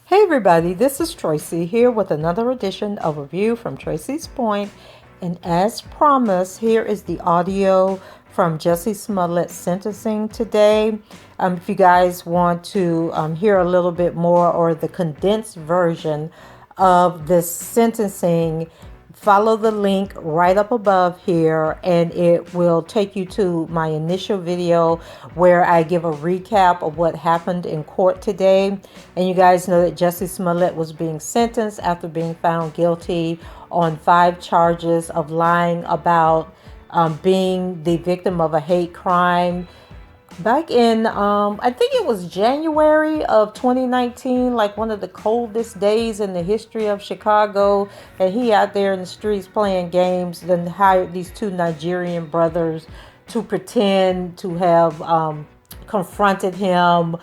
Hey everybody, this is Tracy here with another edition of A View from Tracy's Point. And as promised, here is the audio from Jussie Smollett's sentencing today. If you guys want to hear a little bit more or the condensed version of this sentencing, follow the link right up above here and it will take you to my initial video where I give a recap of what happened in court today. And you guys know that Jussie Smollett was being sentenced after being found guilty on 5 charges of lying about being the victim of a hate crime back in I think it was January of 2019, like one of the coldest days in the history of Chicago, and he out there in the streets playing games, then hired these 2 Nigerian brothers to pretend to have confronted him,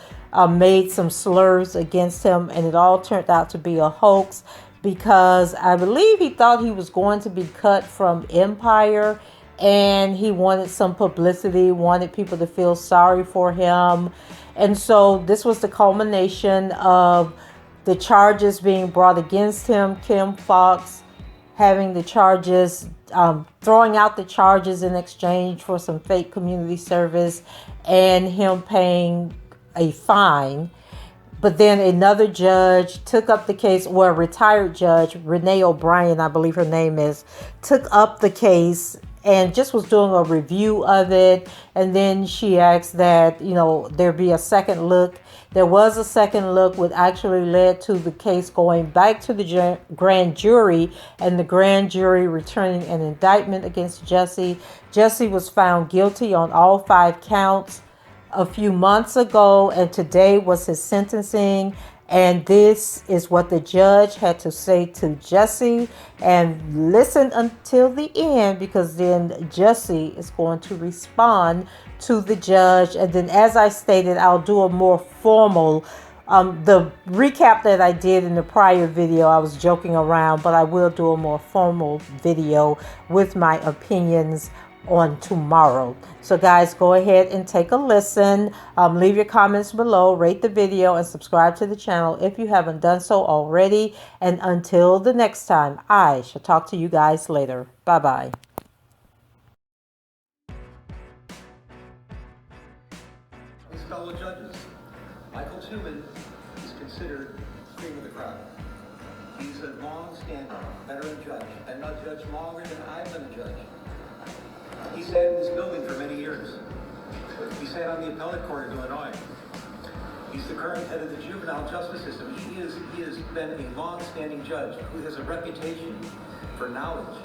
made some slurs against him, and it all turned out to be a hoax because I believe he thought he was going to be cut from Empire, and he wanted some publicity, wanted people to feel sorry for him. And so this was the culmination of the charges being brought against him, Kim Foxx having the charges, throwing out the charges in exchange for some fake community service, and him paying a fine. But then another judge took up the case, or a retired judge, Renee O'Brien, I believe her name is, took up the case and just was doing a review of it. And then she asked that, there be a second look. There was a second look, which actually led to the case going back to the grand jury, and the grand jury returning an indictment against Jussie. Jussie was found guilty on all 5 counts a few months ago, and today was his sentencing. And this is what the judge had to say to Jussie. And listen until the end, because then Jussie is going to respond to the judge. And then, as I stated, I'll do a more formal, the recap that I did in the prior video, I was joking around, but I will do a more formal video with my opinions on tomorrow. So guys, go ahead and take a listen. Leave your comments below, rate the video, and subscribe to the channel if you haven't done so already. And until the next time, I shall talk to you guys later. Bye-bye. His fellow judges, Michael Tuman is considered cream of the crop. He's a long-standing veteran judge, and a judge longer than I've been a judge. He sat in this building for many years. He sat on the appellate court of Illinois. He's the current head of the juvenile justice system. He has been a long-standing judge who has a reputation for knowledge,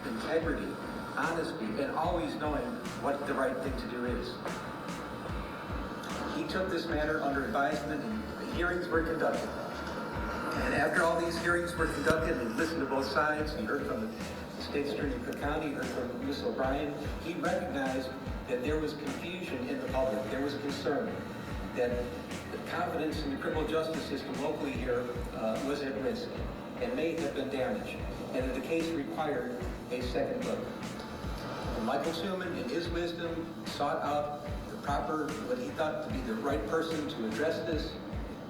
integrity, honesty, and always knowing what the right thing to do is. He took this matter under advisement, and hearings were conducted. And after all these hearings were conducted, and listened to both sides, he heard from the State's Attorney of Cook County, heard from Ms. O'Brien, he recognized that there was confusion in the public. There was concern that the confidence in the criminal justice system locally here was at risk and may have been damaged, and that the case required a second look. And Michael Tuman, in his wisdom, sought out the proper, what he thought to be the right person to address this.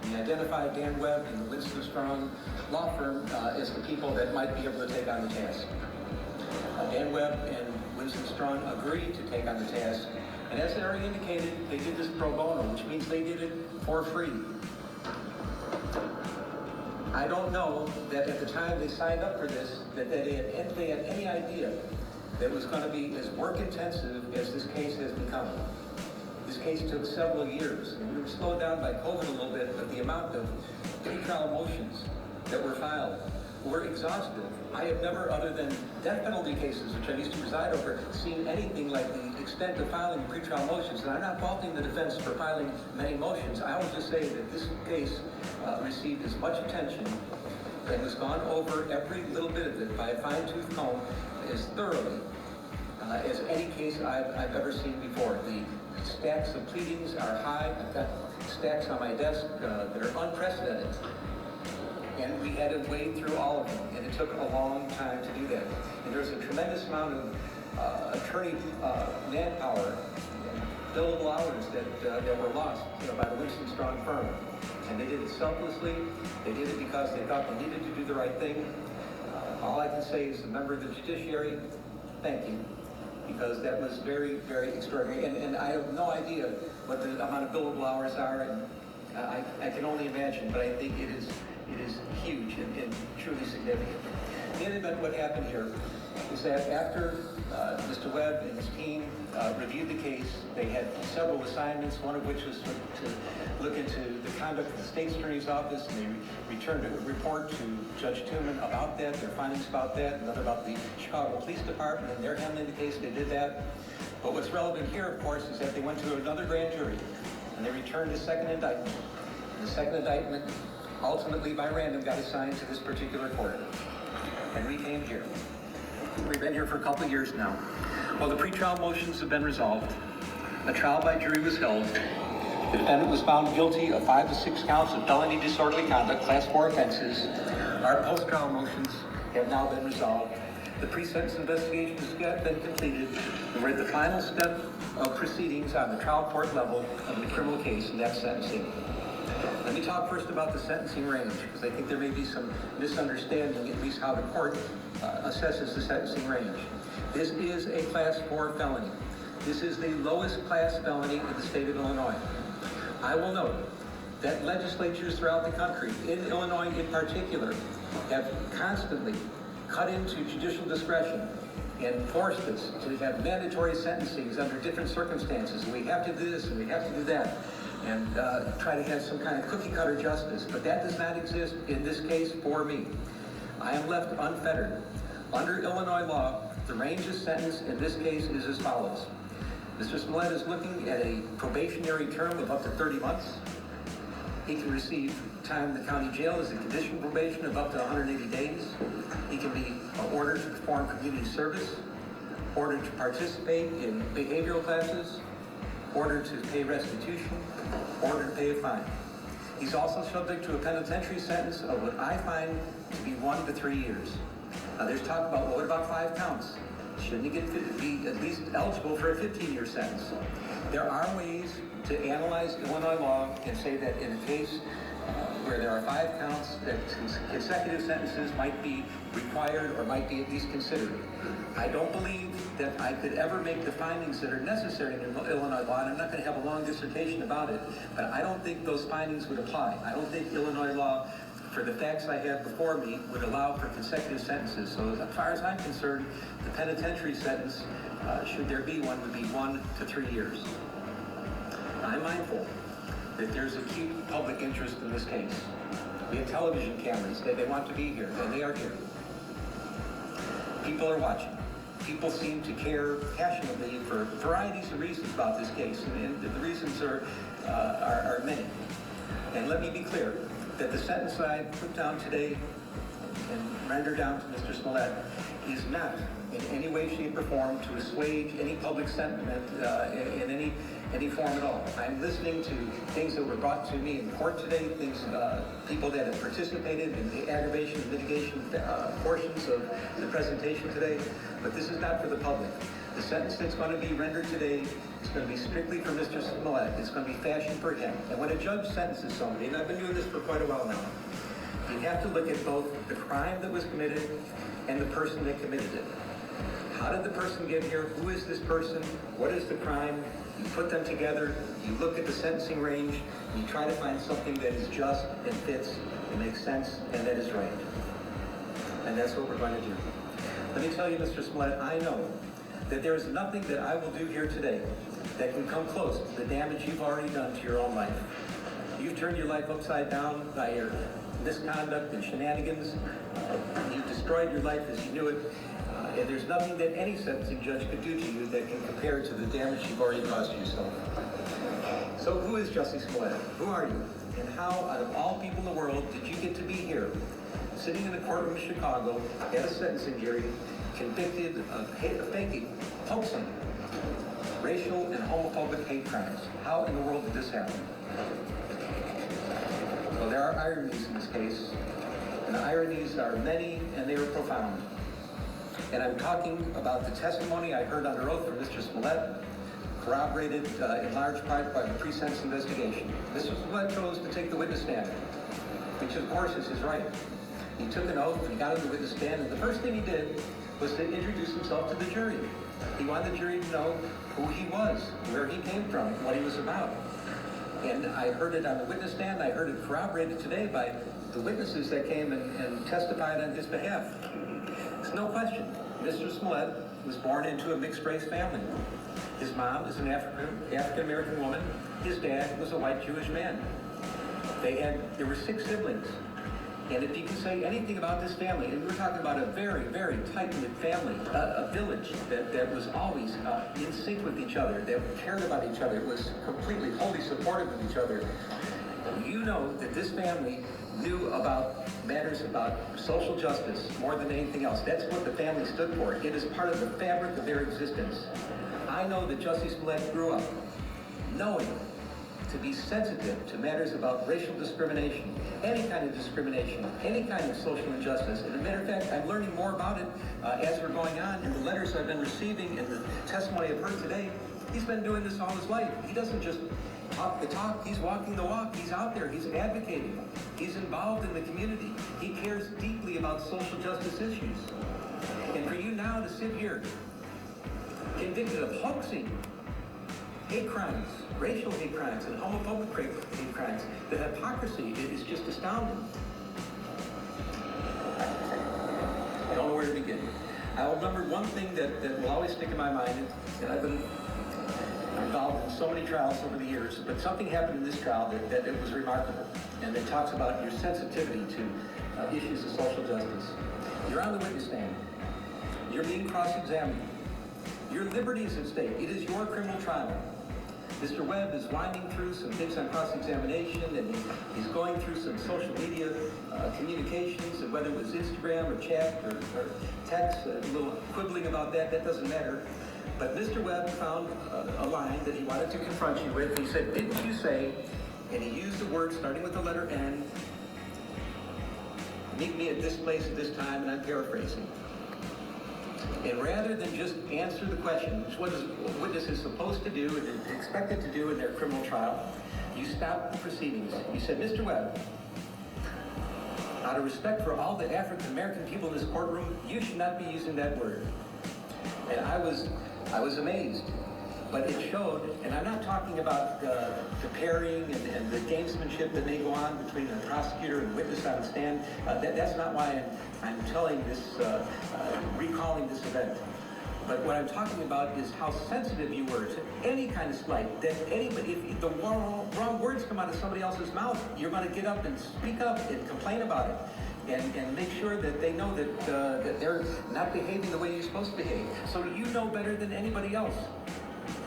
He identified Dan Webb and the Winston Strong law firm as the people that might be able to take on the task. Dan Webb and Winston Strong agreed to take on the task, and as I already indicated, they did this pro bono, which means they did it for free. I don't know that at the time they signed up for this, that they had any idea that it was going to be as work intensive as this case has become. This case took several years. We were slowed down by COVID a little bit, but the amount of pre-trial motions that were filed were exhaustive. I have never, other than death penalty cases, which I used to preside over, seen anything like the extent of filing pretrial motions, and I'm not faulting the defense for filing many motions, I will just say that this case received as much attention and was gone over every little bit of it by a fine-tooth comb as thoroughly as any case I've ever seen before. The stacks of pleadings are high. I've got stacks on my desk that are unprecedented. And we had to wade through all of them, and it took a long time to do that. And there's a tremendous amount of attorney manpower, billable hours that were lost by the Winston Strong firm. And they did it selflessly. They did it because they thought they needed to do the right thing. All I can say is, a member of the judiciary, thank you, because that was very, very extraordinary. And I have no idea what the amount of billable hours are, and I can only imagine, but I think it is huge and truly significant. In any event, what happened here is that after Mr. Webb and his team reviewed the case, they had several assignments, one of which was to look into the conduct of the State's Attorney's Office, and they returned a report to Judge Tooman about that, their findings about that, another about the Chicago Police Department and their handling the case. They did that. But what's relevant here, of course, is that they went to another grand jury, and they returned a second indictment. The second indictment, ultimately by random, got assigned to this particular court. And we came here. We've been here for a couple of years now. Well, the pretrial motions have been resolved. A trial by jury was held. The defendant was found guilty of 5 to 6 counts of felony disorderly conduct, class 4 offenses. Our post-trial motions have now been resolved. The pre-sentence investigation has been completed. We're at the final step of proceedings on the trial court level of the criminal case, and that's sentencing. Let me talk first about the sentencing range, because I think there may be some misunderstanding, at least how the court assesses the sentencing range. This is a class 4 felony. This is the lowest class felony in the state of Illinois. I will note that legislatures throughout the country, in Illinois in particular, have constantly cut into judicial discretion and forced us to have mandatory sentencings under different circumstances. We have to do this and we have to do that, and try to have some kind of cookie-cutter justice. But that does not exist in this case for me. I am left unfettered. Under Illinois law, the range of sentence in this case is as follows. Mr. Smollett is looking at a probationary term of up to 30 months. He can receive time in the county jail as a conditional probation of up to 180 days. He can be ordered to perform community service, ordered to participate in behavioral classes, ordered to pay restitution, ordered to pay a fine. He's also subject to a penitentiary sentence of what I find to be 1 to 3 years. Now there's talk about, well, what about 5 counts? Shouldn't he be at least eligible for a 15-year sentence? There are ways to analyze Illinois law and say that in a case where there are 5 counts, that consecutive sentences might be required or might be at least considered. I don't believe that I could ever make the findings that are necessary in Illinois law, and I'm not going to have a long dissertation about it, but I don't think those findings would apply. I don't think Illinois law, for the facts I have before me, would allow for consecutive sentences. So as far as I'm concerned, the penitentiary sentence, should there be one, would be 1 to 3 years. I'm mindful that there's acute public interest in this case. We have television cameras. They want to be here, and they are here. People are watching. People seem to care passionately for varieties of reasons about this case, and the reasons are many. And let me be clear that the sentence I put down today and render down to Mr. Smollett is not in any way, shape, or form to assuage any public sentiment in any form at all. I'm listening to things that were brought to me in court today, people that have participated in the aggravation and mitigation portions of the presentation today, but this is not for the public. The sentence that's going to be rendered today is going to be strictly for Mr. Smollett. It's going to be fashioned for him. And when a judge sentences somebody, and I've been doing this for quite a while now, you have to look at both the crime that was committed and the person that committed it. How did the person get here? Who is this person? What is the crime? You put them together, you look at the sentencing range, and you try to find something that is just and fits and makes sense and that is right. And that's what we're going to do. Let me tell you, Mr. Smollett, I know that there is nothing that I will do here today that can come close to the damage you've already done to your own life. You've turned your life upside down by your misconduct and shenanigans. You've destroyed your life as you knew it. And there's nothing that any sentencing judge could do to you that can compare to the damage you've already caused to yourself. So who is Jussie Smollett? Who are you? And how, out of all people in the world, did you get to be here, sitting in the courtroom in Chicago at a sentencing hearing, convicted of hoaxing racial and homophobic hate crimes? How in the world did this happen? Well, there are ironies in this case, and the ironies are many and they are profound. And I'm talking about the testimony I heard under oath from Mr. Smollett, corroborated in large part by the pre-sentence investigation. Mr. Smollett chose to take the witness stand, which of course is his right. He took an oath and he got on the witness stand, and the first thing he did was to introduce himself to the jury. He wanted the jury to know who he was, where he came from, what he was about. And I heard it on the witness stand. I heard it corroborated today by the witnesses that came and testified on his behalf. There's no question. Mr. Smollett was born into a mixed-race family. His mom is an African-American woman. His dad was a white Jewish man. There were 6 siblings. And if you can say anything about this family, and we're talking about a very, very tight-knit family, a village that was always in sync with each other, that cared about each other, was completely, wholly supportive of each other. You know that this family knew about matters about social justice more than anything else. That's what the family stood for. It is part of the fabric of their existence. I know that Jussie Smollett grew up knowing to be sensitive to matters about racial discrimination, any kind of discrimination, any kind of social injustice. And as a matter of fact, I'm learning more about it as we're going on in the letters I've been receiving and the testimony I've heard today. He's been doing this all his life. He doesn't just talk the talk, he's walking the walk. He's out there, he's advocating. He's involved in the community. He cares deeply about social justice issues. And for you now to sit here, convicted of hoaxing hate crimes, racial hate crimes, and homophobic hate crimes, the hypocrisy is just astounding. I don't know where to begin. I will remember one thing that will always stick in my mind, and I've been involved in so many trials over the years, but something happened in this trial that it was remarkable, and it talks about your sensitivity to issues of social justice. You're on the witness stand. You're being cross-examined. Your liberty is at stake. It is your criminal trial. Mr. Webb is winding through some things on cross-examination, and he's going through some social media communications, and whether it was Instagram or chat or text, a little quibbling about that doesn't matter. But Mr. Webb found a line that he wanted to confront you with. He said, "Didn't you say," and he used the word starting with the letter N, "meet me at this place at this time," and I'm paraphrasing. And rather than just answer the question, which is what a witness is supposed to do and expected to do in their criminal trial, you stopped the proceedings. You said, "Mr. Webb, out of respect for all the African American people in this courtroom, you should not be using that word." And I was amazed, but it showed, and I'm not talking about the pairing and the gamesmanship that may go on between the prosecutor and witness on the stand. That's not why I'm telling this, recalling this event. But what I'm talking about is how sensitive you were to any kind of slight. That anybody, if the wrong words come out of somebody else's mouth, you're going to get up and speak up and complain about it. And make sure that they know that they're not behaving the way you're supposed to behave. So you know better than anybody else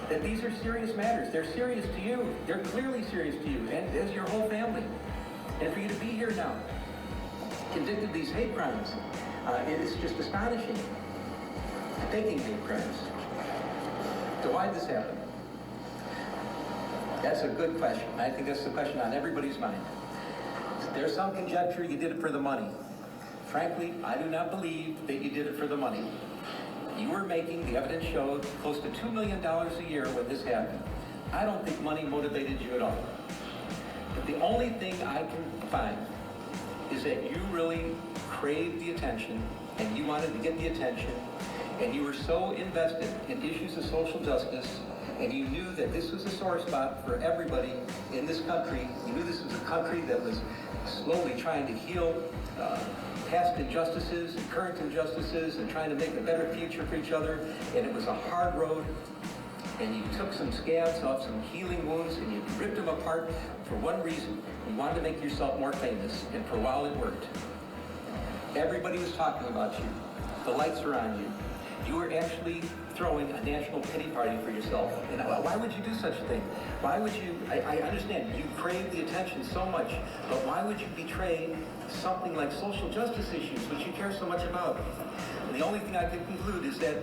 that these are serious matters. They're serious to you. They're clearly serious to you, and as your whole family. And for you to be here now, convicted of these hate crimes, it is just astonishing. Faking hate crimes. So why did this happen? That's a good question. I think that's the question on everybody's mind. There's some conjecture you did it for the money. Frankly, I do not believe that you did it for the money. You were making, the evidence showed, close to $2 million a year when this happened. I don't think money motivated you at all. But the only thing I can find is that you really craved the attention, and you wanted to get the attention, and you were so invested in issues of social justice, and you knew that this was a sore spot for everybody in this country. You knew this was a country that was slowly trying to heal past injustices and current injustices and trying to make a better future for each other. And it was a hard road. And you took some scabs off some healing wounds and you ripped them apart for one reason. You wanted to make yourself more famous. And for a while it worked. Everybody was talking about you. The lights were on you. You are actually throwing a national pity party for yourself. And why would you do such a thing? Why would you, I understand, you crave the attention so much, but why would you betray something like social justice issues, which you care so much about? And the only thing I can conclude is that,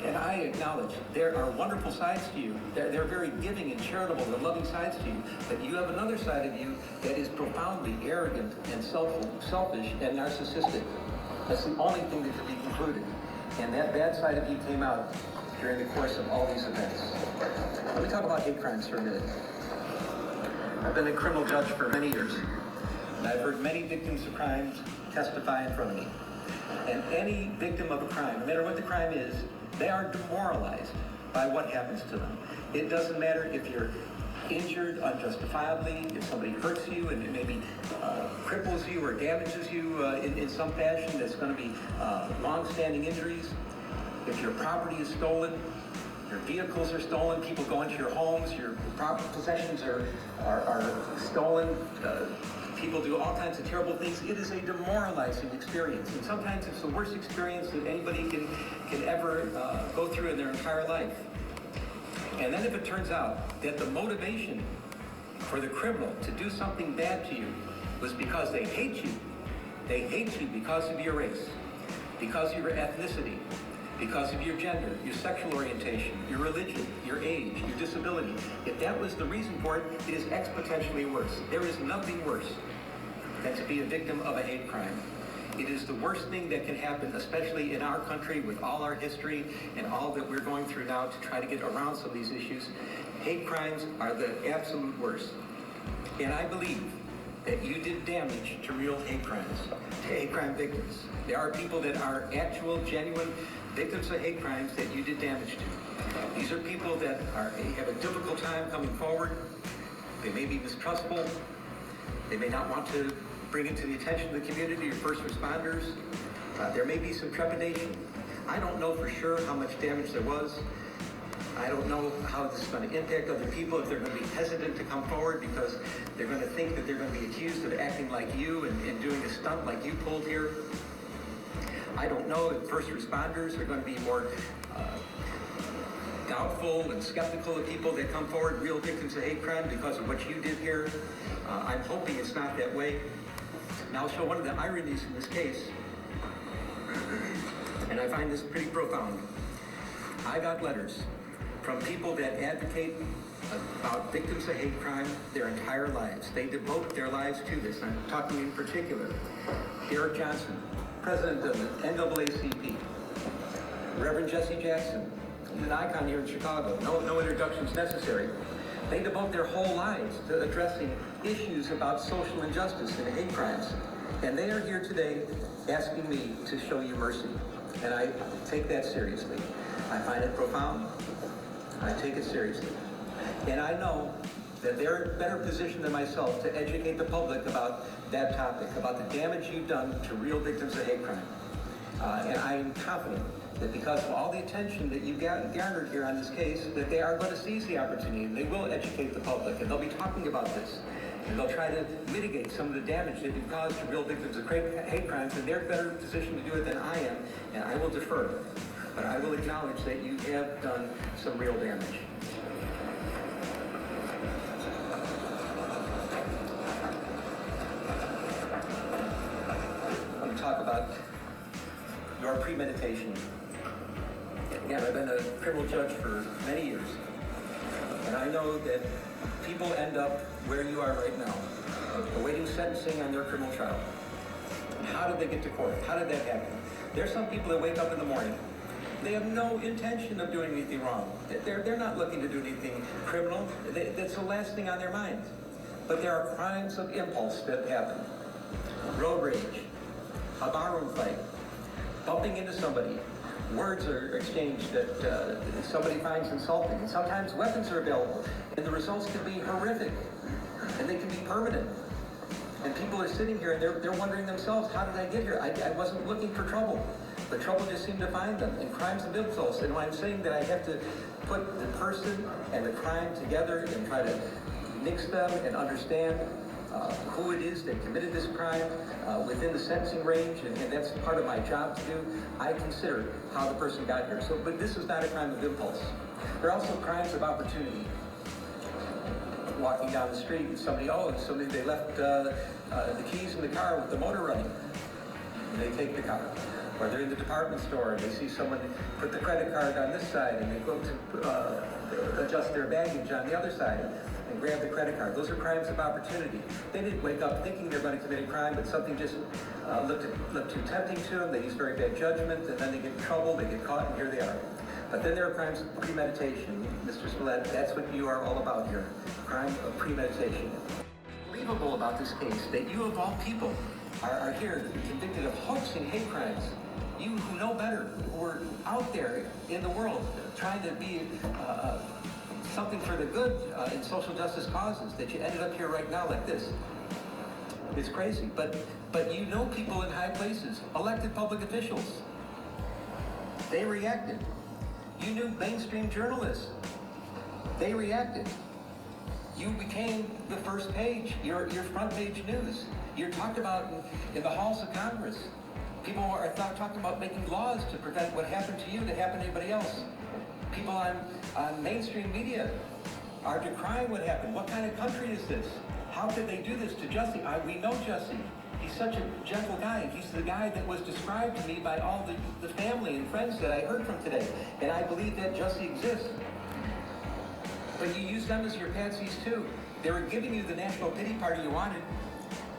and I acknowledge, there are wonderful sides to you. They're very giving and charitable and loving sides to you, but you have another side of you that is profoundly arrogant and selfish and narcissistic. That's the only thing that can be concluded. And that bad side of you came out during the course of all these events. Let me talk about hate crimes for a minute. I've been a criminal judge for many years, and I've heard many victims of crimes testify in front of me. And any victim of a crime, no matter what the crime is, they are demoralized by what happens to them. It doesn't matter if you're injured unjustifiably, if somebody hurts you and maybe cripples you or damages you in some fashion that's going to be long-standing injuries. If your property is stolen, your vehicles are stolen, people go into your homes, your property possessions are stolen, people do all kinds of terrible things. It is a demoralizing experience, and sometimes it's the worst experience that anybody can ever go through in their entire life. And then if it turns out that the motivation for the criminal to do something bad to you was because they hate you because of your race, because of your ethnicity, because of your gender, your sexual orientation, your religion, your age, your disability. If that was the reason for it, it is exponentially worse. There is nothing worse than to be a victim of a hate crime. It is the worst thing that can happen, especially in our country with all our history and all that we're going through now to try to get around some of these issues. Hate crimes are the absolute worst. And I believe that you did damage to real hate crimes, to hate crime victims. There are people that are actual, genuine victims of hate crimes that you did damage to. These are people that have a difficult time coming forward. They may be mistrustful. They may not want to bring it to the attention of the community, your first responders. There may be some trepidation. I don't know for sure how much damage there was. I don't know how this is going to impact other people, if they're going to be hesitant to come forward because they're going to think that they're going to be accused of acting like you and doing a stunt like you pulled here. I don't know if first responders are going to be more doubtful and skeptical of people that come forward, real victims of hate crime, because of what you did here. I'm hoping it's not that way. And I'll show one of the ironies in this case, and I find this pretty profound. I got letters from people that advocate about victims of hate crime their entire lives. They devote their lives to this. I'm talking in particular Derek Johnson, president of the NAACP, Reverend Jesse Jackson, he's an icon here in Chicago. No introductions necessary. They devote their whole lives to addressing issues about social injustice and hate crimes. And they are here today asking me to show you mercy. And I take that seriously. I find it profound. I take it seriously. And I know that they're better positioned than myself to educate the public about that topic, about the damage you've done to real victims of hate crime. And I am confident that because of all the attention that you've garnered here on this case, that they are going to seize the opportunity and they will educate the public and they'll be talking about this. And they'll try to mitigate some of the damage that you've caused to real victims of hate crimes, and they're better positioned to do it than I am, and I will defer. But I will acknowledge that you have done some real damage. I want to talk about your premeditation. Again, I've been a criminal judge for many years, and I know that people end up where you are right now, awaiting sentencing on their criminal trial. How did they get to court? How did that happen? There's some people that wake up in the morning, they have no intention of doing anything wrong. They're not looking to do anything criminal. That's the last thing on their mind. But there are crimes of impulse that happen. Road rage, a barroom fight, bumping into somebody, words are exchanged that somebody finds insulting, and sometimes weapons are available, and the results can be horrific, and they can be permanent. And people are sitting here and they're wondering themselves, how did I get here? I wasn't looking for trouble. The trouble just seemed to find them, and crimes of impulse. And when I'm saying that I have to put the person and the crime together and try to mix them and understand, who it is that committed this crime within the sentencing range, and that's part of my job to do. I consider how the person got here. So, but this is not a crime of impulse. There are also crimes of opportunity. Walking down the street and somebody they left the keys in the car with the motor running. And they take the car. Or they're in the department store and they see someone put the credit card on this side and they go to adjust their baggage on the other side and grab the credit card. Those are crimes of opportunity. They didn't wake up thinking they're going to commit a crime, but something just looked too tempting to them. They use very bad judgment, and then they get in trouble, they get caught, and here they are. But then there are crimes of premeditation. Mr. Smollett, that's what you are all about here. Crime of premeditation. Unbelievable about this case that you of all people are here convicted of hoaxing hate crimes. You who know better, who are out there in the world trying to be something for the good in social justice causes, that you ended up here right now like this. It's crazy, but you know people in high places, elected public officials. They reacted. You knew mainstream journalists. They reacted. You became the first page, your front page news. You're talked about in the halls of Congress. People are talking about making laws to prevent what happened to you to happen to anybody else. People on mainstream media are decrying what happened. What kind of country is this? How could they do this to Jussie? We know Jussie. He's such a gentle guy. He's the guy that was described to me by all the family and friends that I heard from today. And I believe that Jussie exists. But you use them as your patsies too. They were giving you the national pity party you wanted.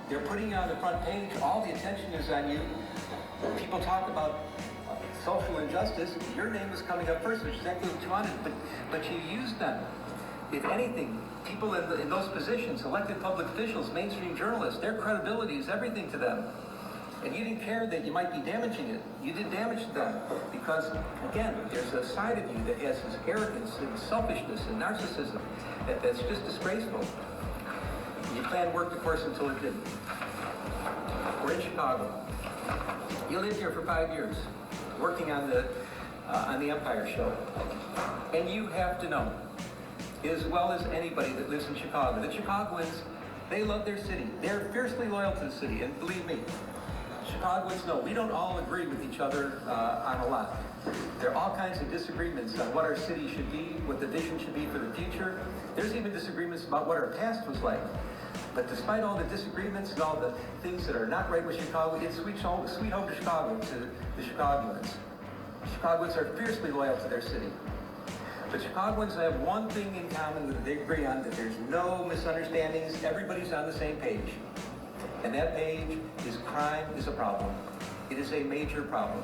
They're putting you on the front page. All the attention is on you. People talk about social injustice. Your name was coming up first, which is exactly what you wanted. But you used them. If anything, people in those positions, elected public officials, mainstream journalists, their credibility is everything to them. And you didn't care that you might be damaging it. You did damage to them because, again, there's a side of you that has this arrogance and selfishness and narcissism that's just disgraceful. You planned work, of course, until it didn't. We're in Chicago. You lived here for 5 years, working on the Empire show. And you have to know, as well as anybody that lives in Chicago, the Chicagoans, they love their city. They're fiercely loyal to the city, and believe me, Chicagoans know we don't all agree with each other on a lot. There are all kinds of disagreements on what our city should be, what the vision should be for the future. There's even disagreements about what our past was like. But despite all the disagreements and all the things that are not right with Chicago, it's sweet home to Chicago, to the Chicagoans. Chicagoans are fiercely loyal to their city. But Chicagoans have one thing in common that they agree on, that there's no misunderstandings, everybody's on the same page. And that page is crime is a problem. It is a major problem.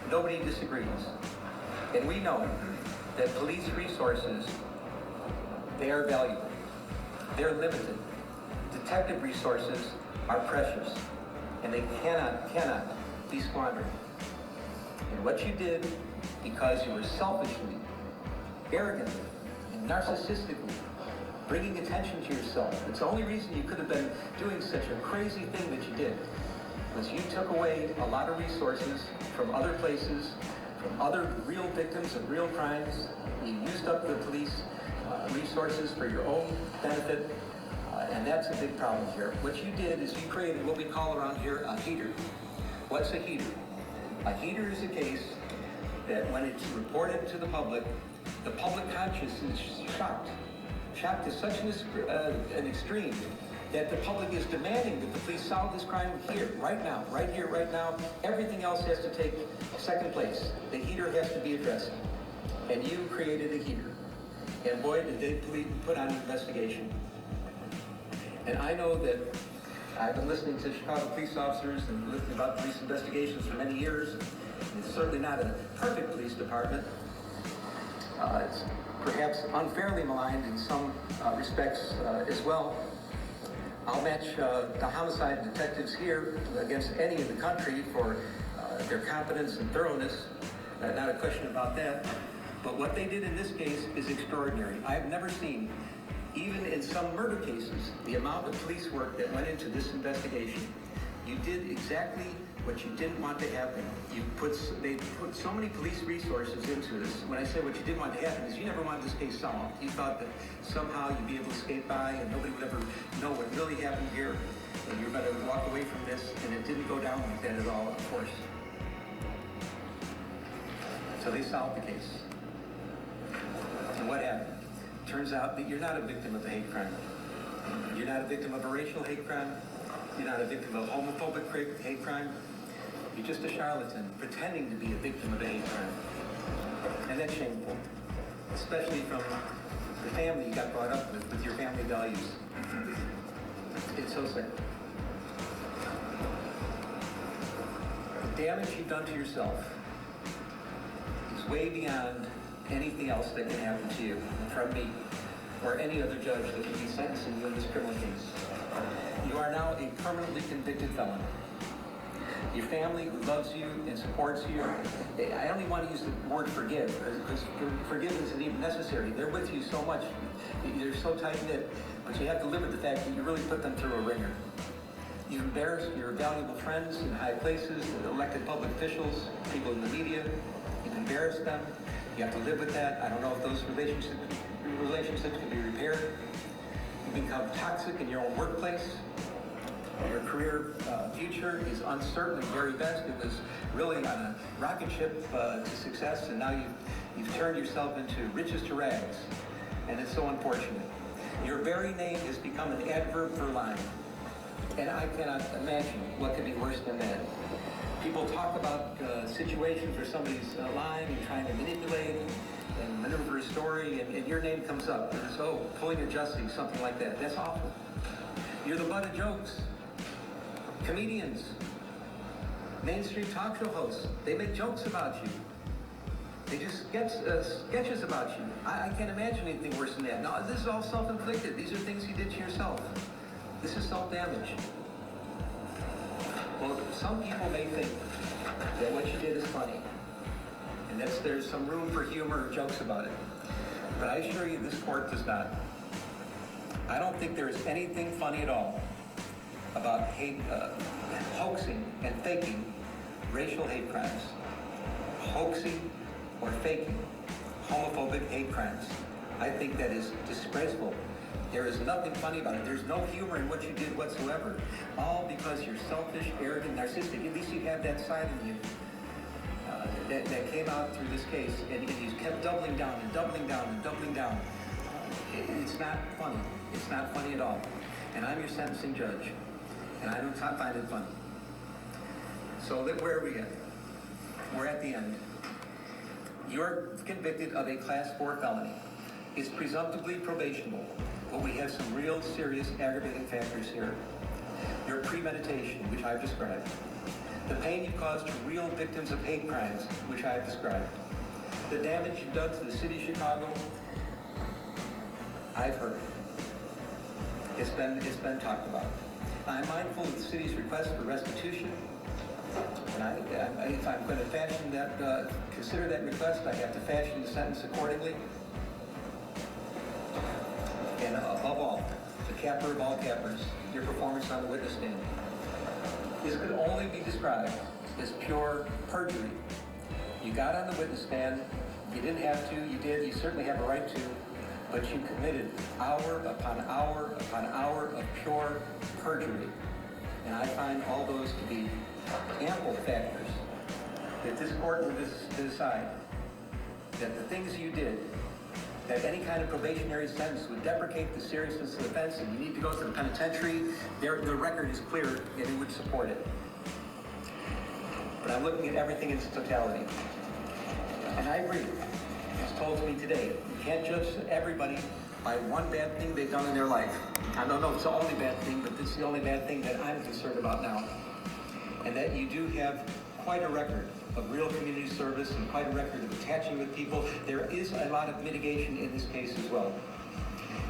Nobody disagrees. And we know that police resources, they are valuable. They're limited. Detective resources are precious. And they cannot be squandered. And what you did, because you were selfishly, arrogantly, and narcissistically bringing attention to yourself. It's the only reason you could have been doing such a crazy thing that you did, was you took away a lot of resources from other places, from other real victims of real crimes. You used up the police resources for your own benefit, and that's a big problem here. What you did is you created what we call around here a heater. What's a heater? A heater is a case that when it's reported to the public conscience is shocked to such an extreme that the public is demanding that the police solve this crime here, right now, right here, right now. Everything else has to take second place. The heater has to be addressed. And you created a heater. And boy, did they put on an investigation. And I know that I've been listening to Chicago police officers and listening about police investigations for many years. It's certainly not a perfect police department. It's perhaps unfairly maligned in some respects as well. I'll match the homicide detectives here against any in the country for their competence and thoroughness. Not a question about that. But what they did in this case is extraordinary. I've never seen, even in some murder cases, the amount of police work that went into this investigation. You did exactly what you didn't want to happen. They put so many police resources into this. When I say what you didn't want to happen is you never wanted this case solved. You thought that somehow you'd be able to skate by and nobody would ever know what really happened here. And you're going to walk away from this, and it didn't go down like that at all, of course. So they solved the case. And what happened? Turns out that you're not a victim of a hate crime. You're not a victim of a racial hate crime. You're not a victim of a homophobic hate crime. You're just a charlatan pretending to be a victim of a hate crime. And that's shameful, especially from the family you got brought up with your family values. It's so sad. The damage you've done to yourself is way beyond anything else that can happen to you from me or any other judge that can be sentencing you in this criminal case. You are now a permanently convicted felon. Your family who loves you and supports you, I only want to use the word forgive, because forgiveness isn't even necessary. They're with you so much. They're so tight-knit, but you have to live with the fact that you really put them through a ringer. You've embarrassed your valuable friends in high places, elected public officials, people in the media. You've embarrassed them. You have to live with that. I don't know if those relationships can be repaired. You've become toxic in your own workplace. Your career future is uncertain at very best. It was really on a rocket ship to success, and now you've turned yourself into riches to rags, and it's so unfortunate. Your very name has become an adverb for lying, and I cannot imagine what could be worse than that. People talk about situations where somebody's lying and trying to manipulate and maneuver a story, and your name comes up. There's, pulling a Jussie, something like that. That's awful. You're the butt of jokes. Comedians, mainstream talk show hosts, they make jokes about you. They just sketches about you. I can't imagine anything worse than that. No, this is all self-inflicted. These are things you did to yourself. This is self-damage. Well, some people may think that what you did is funny, and there's some room for humor or jokes about it. But I assure you, this court does not. I don't think there is anything funny at all about hoaxing and faking racial hate crimes, hoaxing or faking homophobic hate crimes. I think that is disgraceful. There is nothing funny about it. There's no humor in what you did whatsoever. All because you're selfish, arrogant, narcissistic. At least you have that side of you that came out through this case, and you kept doubling down and doubling down and doubling down. It's not funny. It's not funny at all. And I'm your sentencing judge, and I don't find it funny. So where are we at? We're at the end. You're convicted of a Class 4 felony. It's presumptively probationable, but we have some real serious aggravating factors here. Your premeditation, which I've described. The pain you caused to real victims of hate crimes, which I have described. The damage you've done to the city of Chicago, I've heard. It's been talked about. I'm mindful of the city's request for restitution, and if I'm going to fashion that, consider that request, I have to fashion the sentence accordingly. And above all, the capper of all cappers, your performance on the witness stand. This could only be described as pure perjury. You got on the witness stand, you didn't have to, you did, you certainly have a right to, but you committed hour upon hour upon hour of pure perjury. And I find all those to be ample factors that this court will decide that the things you did, that any kind of probationary sentence would deprecate the seriousness of the offense, and you need to go to the penitentiary. The record is clear, and it would support it. But I'm looking at everything in its totality. And I agree. It's told to me today, you can't judge everybody by one bad thing they've done in their life. I don't know if it's the only bad thing, but this is the only bad thing that I'm concerned about now. And that you do have quite a record of real community service and quite a record of attaching with people. There is a lot of mitigation in this case as well.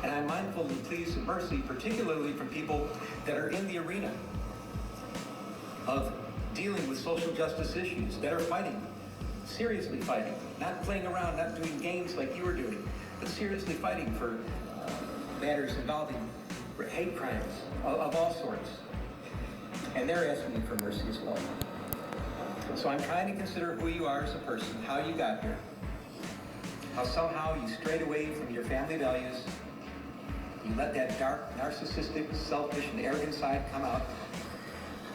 And I'm mindful of the pleas of mercy, particularly from people that are in the arena of dealing with social justice issues, that are fighting, seriously fighting, not playing around, not doing games like you were doing, but seriously fighting for matters involving hate crimes of all sorts. and they're asking you for mercy as well. So I'm trying to consider who you are as a person, how you got here, how somehow you strayed away from your family values, you let that dark, narcissistic, selfish, and arrogant side come out,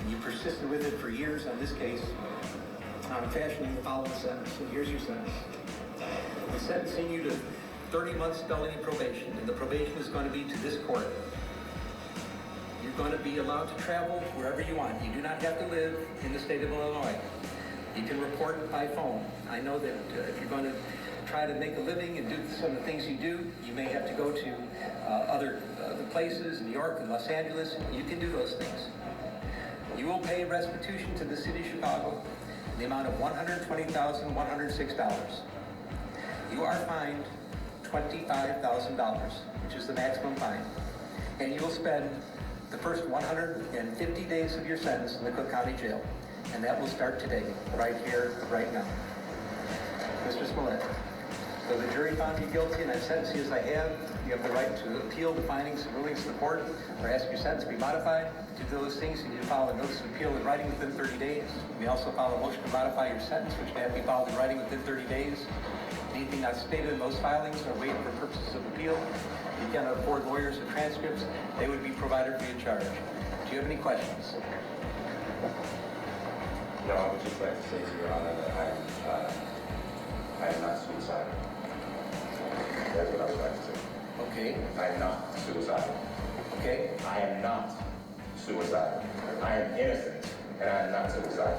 and you persisted with it for years on this case. I'm fashioning the following sentence, and here's your sentence. I'm sentencing you to 30 months felony probation, and the probation is going to be to this court. You're going to be allowed to travel wherever you want. You do not have to live in the state of Illinois. You can report by phone. I know that if you're going to try to make a living and do some of the things you do, you may have to go to other places, New York and Los Angeles. You can do those things. You will pay restitution to the city of Chicago in the amount of $120,106. You are fined $25,000, which is the maximum fine. And you will spend the first 150 days of your sentence in the Cook County Jail. And that will start today, right here, right now. Mr. Smollett, so the jury found you guilty, and I've sentenced you as I have. You have the right to appeal the findings and rulings of the court, or ask your sentence to be modified. To do those things, you need to file a notice of appeal in writing within 30 days. You may also file a motion to modify your sentence, which may have to be filed in writing within 30 days. Anything not stated in those filings are waived for purposes of appeal. You cannot afford lawyers or transcripts. They would be provided free of charge. Do you have any questions? No, I would just like to say to Your Honor that I am not suicidal. That's what I would like to say. Okay. I am not suicidal. Okay. I am not suicidal. I am innocent, and I am not suicidal.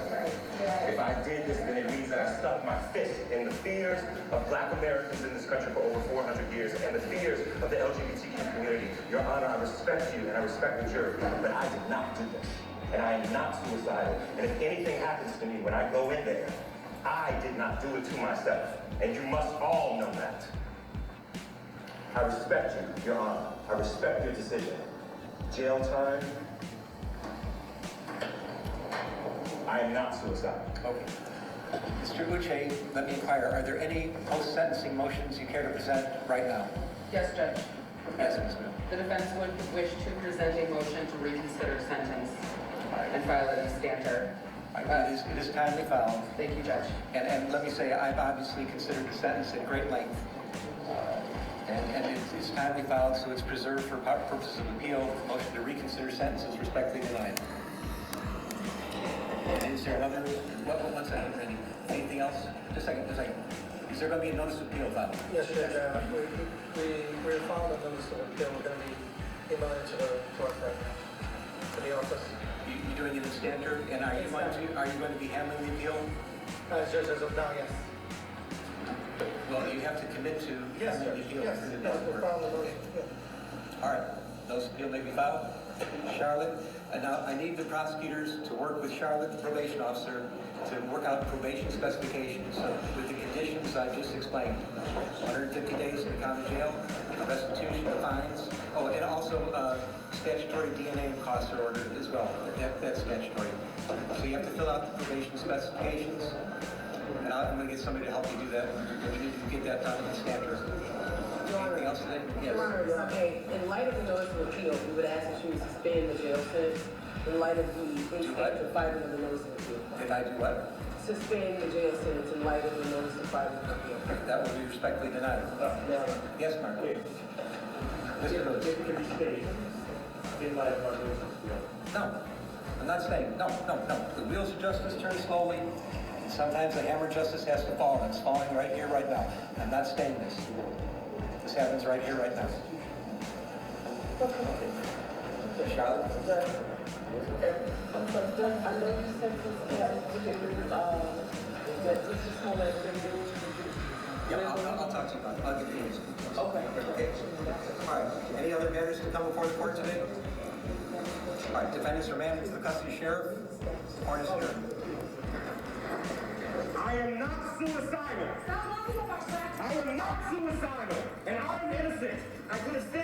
If I did this, then it means that I stuck my fist in the fears of Black Americans in this country for over 400 years, and the fears of the LGBTQ community. Your Honor, I respect you, and I respect the jury, but I did not do this. And I am not suicidal. And if anything happens to me when I go in there, I did not do it to myself. And you must all know that. I respect you, Your Honor. I respect your decision. Jail time. I am not suicidal. Okay. Mr. Uche, let me inquire, are there any post-sentencing motions you care to present right now? Yes, Judge. Yes, Ms. Moon. The defense would wish to present a motion to reconsider sentence and file it in standard. It is timely filed. Thank you, Judge. And let me say, I've obviously considered the sentence at great length. And it's timely filed, so it's preserved for purposes of appeal. Motion to reconsider sentence is respectfully denied. And is there another, one second, Randy. Anything else? Just a second. Is there going to be a notice of appeal filed? Yes, Judge. We're filing a notice of appeal. We're going to be emailing it to the clerk right now, to the office. You're doing it in standard, and are you going to be handling the appeal? Judge, as of now, yes. Well, you have to commit to handling the appeal. Yes, we're filing a motion. Yeah. All right, notice of appeal may be filed. Charlotte, and now I need the prosecutors to work with Charlotte, the probation officer, to work out probation specifications with the conditions I just explained. 150 days in the county jail, restitution of fines. Oh, and also statutory DNA and costs are ordered as well. That's statutory. So you have to fill out the probation specifications. And I'm going to get somebody to help you do that. We need to get that done in the standard. Anything else today? Yes. Okay, in light of the notice of appeal, we would ask that you suspend the jail sentence in light of the instant filing of the notice of appeal. Did I do what? Suspend the jail sentence in light of the notice of filing of appeal. That will be respectfully denied. Yes, Mark. Mr. Lewis. In light of our notice of appeal. No, I'm not saying, no. The wheels of justice turn slowly. Sometimes the hammer of justice has to fall, and it's falling right here, right now. I'm not staying this. This happens right here, right now. Okay. Charlotte? I know you said this, that Jussie Smollett been doing. Yeah, I'll talk to you about it. I'll give you this. Okay. All right. Any other matters to come before the court today? All right. Defendants remanded to the custody sheriff. Court is adjourned. I am not suicidal. I am not suicidal, and I'm innocent. I could have said